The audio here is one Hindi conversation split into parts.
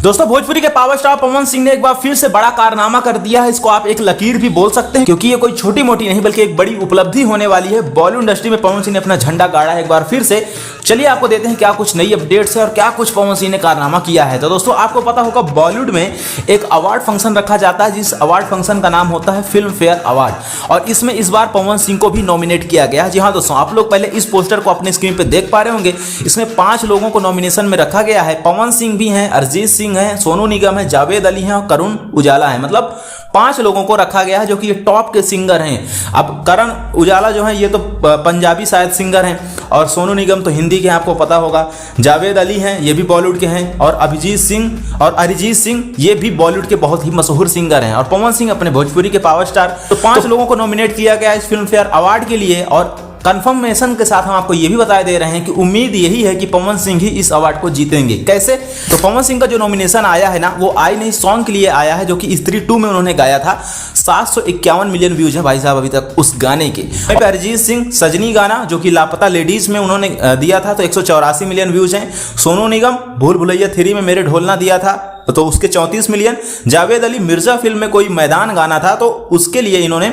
दोस्तों भोजपुरी के पावर स्टार पवन सिंह ने एक बार फिर से बड़ा कारनामा कर दिया है। इसको आप एक लकीर भी बोल सकते हैं, क्योंकि ये कोई छोटी मोटी नहीं बल्कि एक बड़ी उपलब्धि होने वाली है। बॉलीवुड इंडस्ट्री में पवन सिंह ने अपना झंडा गाड़ा है एक बार फिर से। चलिए आपको देते हैं क्या कुछ नई अपडेट्स है और क्या कुछ पवन सिंह ने कारनामा किया है। तो दोस्तों आपको पता होगा बॉलीवुड में एक अवार्ड फंक्शन रखा जाता है, जिस अवार्ड फंक्शन का नाम होता है फिल्म फेयर अवार्ड, और इसमें इस बार पवन सिंह को भी नॉमिनेट किया गया है। जी हाँ दोस्तों, आप लोग पहले इस पोस्टर को अपने स्क्रीन पे देख पा रहे होंगे। इसमें 5 लोगों को नॉमिनेशन में रखा गया है। पवन सिंह भी हैं, अरिजीत सिंह हैं, सोनू निगम है, जावेद अली हैं और करण उजाला है। मतलब 5 लोगों को रखा गया है जो कि ये टॉप के सिंगर हैं। अब करण उजाला जो है ये तो पंजाबी शायद सिंगर हैं, और सोनू निगम तो हिंदी के हैं, आपको पता होगा। जावेद अली हैं, ये भी बॉलीवुड के हैं, और अभिजीत सिंह और अरिजीत सिंह ये भी बॉलीवुड के बहुत ही मशहूर सिंगर हैं, और पवन सिंह अपने भोजपुरी के पावर स्टार। तो 5 लोगों को नॉमिनेट किया गया है इस फिल्म फेयर अवार्ड के लिए, और कंफर्मेशन के साथ हम आपको ये भी बता दे रहे हैं कि उम्मीद यही है कि पवन सिंह ही इस अवार्ड को जीतेंगे। कैसे? तो पवन सिंह का जो नॉमिनेशन आया है ना, वो आई नहीं सॉन्ग के लिए आया है, जो कि स्त्री 2 में उन्होंने गाया था। 751 मिलियन व्यूज है भाई साहब अभी तक उस गाने के। अरिजीत सिंह सजनी गाना जो कि लापता लेडीज में उन्होंने दिया था, तो 184 मिलियन व्यूज हैं। सोनू निगम भूल भुलैया 3 में मेरे ढोलना दिया था, तो उसके 34 मिलियन। जावेद अली मिर्जा फिल्म में कोई मैदान गाना था, तो उसके लिए इन्होंने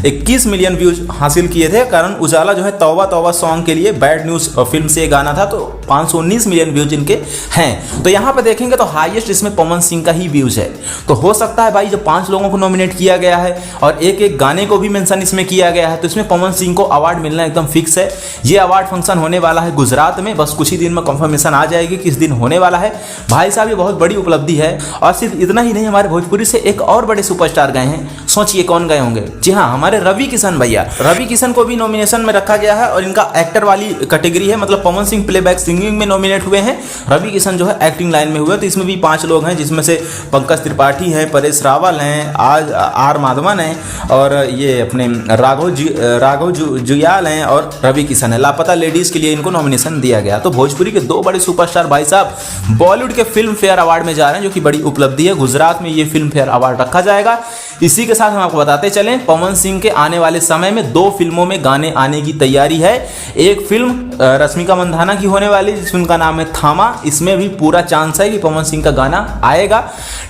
21 मिलियन व्यूज हासिल किए थे। करण उजाला जो है तौबा तौबा सॉन्ग के लिए बैड न्यूज फिल्म से गाना था, तो 519 मिलियन व्यूज इनके हैं। तो यहाँ पे देखेंगे तो हाईएस्ट इसमें पवन सिंह का ही व्यूज है। तो हो सकता है भाई जब 5 लोगों को नॉमिनेट किया गया है और एक गाने को भी मेंशन इसमें किया गया है, तो इसमें पवन सिंह को अवार्ड मिलना एकदम फिक्स है। ये अवार्ड फंक्शन होने वाला है गुजरात में, बस कुछ ही दिन में कंफर्मेशन आ जाएगी किस दिन होने वाला है। भाई साहब ये बहुत बड़ी उपलब्धि है। और सिर्फ इतना ही नहीं, हमारे भोजपुरी से एक और बड़े सुपरस्टार गए हैं। सोचिए कौन गए होंगे? जी हाँ, हमारे रवि किशन भैया। रवि किशन को भी नॉमिनेशन में रखा गया है, और इनका एक्टर वाली कैटेगरी है, मतलब पवन सिंह प्लेबैक सिंगिंग में नॉमिनेट हुए हैं, रवि किशन जो है एक्टिंग लाइन में हुए। तो इसमें भी 5 लोग हैं, जिसमें से पंकज त्रिपाठी हैं, परेश रावल हैं, आर माधवन हैं, और ये अपने राघव जुयाल हैं, और रवि किशन है। लापता लेडीज के लिए इनको नॉमिनेशन दिया गया। तो भोजपुरी के 2 बड़े सुपरस्टार भाई साहब बॉलीवुड के फिल्म फेयर अवार्ड में जा रहे हैं, जो कि बड़ी उपलब्धि है। गुजरात में ये फिल्म फेयर अवार्ड रखा जाएगा। इसी के साथ हम आपको बताते चलें, पवन सिंह के आने वाले समय में 2 फिल्मों में गाने आने की तैयारी है। एक फिल्म रश्मिका मंदाना की होने वाली, जिस फिल्म का नाम है थामा। इसमें भी पूरा चांस है कि पवन सिंह का गाना आएगा।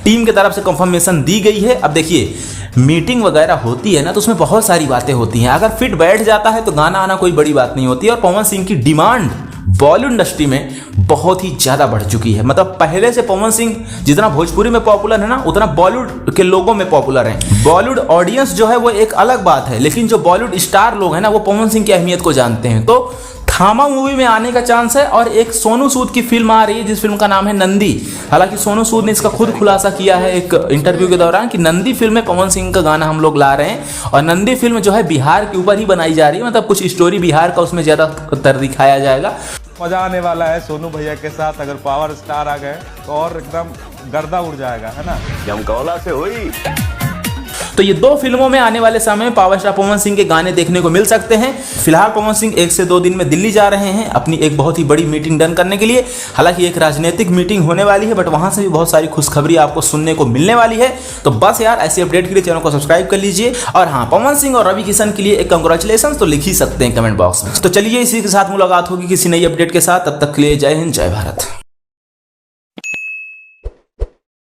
टीम की तरफ से कंफर्मेशन दी गई है। अब देखिए मीटिंग वगैरह होती है ना, तो उसमें बहुत सारी बातें होती हैं। अगर फिट बैठ जाता है तो गाना आना कोई बड़ी बात नहीं होती है। और पवन सिंह की डिमांड बॉलीवुड इंडस्ट्री में बहुत ही ज्यादा बढ़ चुकी है। मतलब पहले से पवन सिंह जितना भोजपुरी में पॉपुलर है ना, उतना बॉलीवुड के लोगों में पॉपुलर है। बॉलीवुड ऑडियंस जो है वो एक अलग बात है, लेकिन जो बॉलीवुड स्टार लोग हैं ना, वो पवन सिंह की अहमियत को जानते हैं। तो थामा मूवी में आने का चांस है। और एक सोनू सूद की फिल्म आ रही है, जिस फिल्म का नाम है नंदी। हालांकि सोनू सूद ने इसका खुद खुलासा किया है एक इंटरव्यू के दौरान कि नंदी फिल्म में पवन सिंह का गाना हम लोग ला रहे हैं। और नंदी फिल्म जो है बिहार के ऊपर ही बनाई जा रही है, मतलब कुछ स्टोरी बिहार का उसमें ज्यादातर दिखाया जाएगा। मजा आने वाला है सोनू भैया के साथ। अगर पावर स्टार आ गए तो और एकदम गर्दा उड़ जाएगा, है ना? जमकौला से हुई। तो ये 2 फिल्मों में आने वाले समय में पावर स्टार पवन सिंह के गाने देखने को मिल सकते हैं। फिलहाल पवन सिंह 1 से 2 दिन में दिल्ली जा रहे हैं अपनी एक बहुत ही बड़ी मीटिंग डन करने के लिए। हालांकि एक राजनीतिक मीटिंग होने वाली है, बट वहां से भी बहुत सारी खुशखबरी आपको सुनने को मिलने वाली है। तो बस यार ऐसी अपडेट के लिए चैनल को सब्सक्राइब कर लीजिए। और हाँ, पवन सिंह और रवि किशन के लिए एक कंग्रेचुलेशन तो लिख ही सकते हैं कमेंट बॉक्स में। तो चलिए इसी के साथ मुलाकात होगी किसी नई अपडेट के साथ। तब तक के लिए जय हिंद, जय भारत।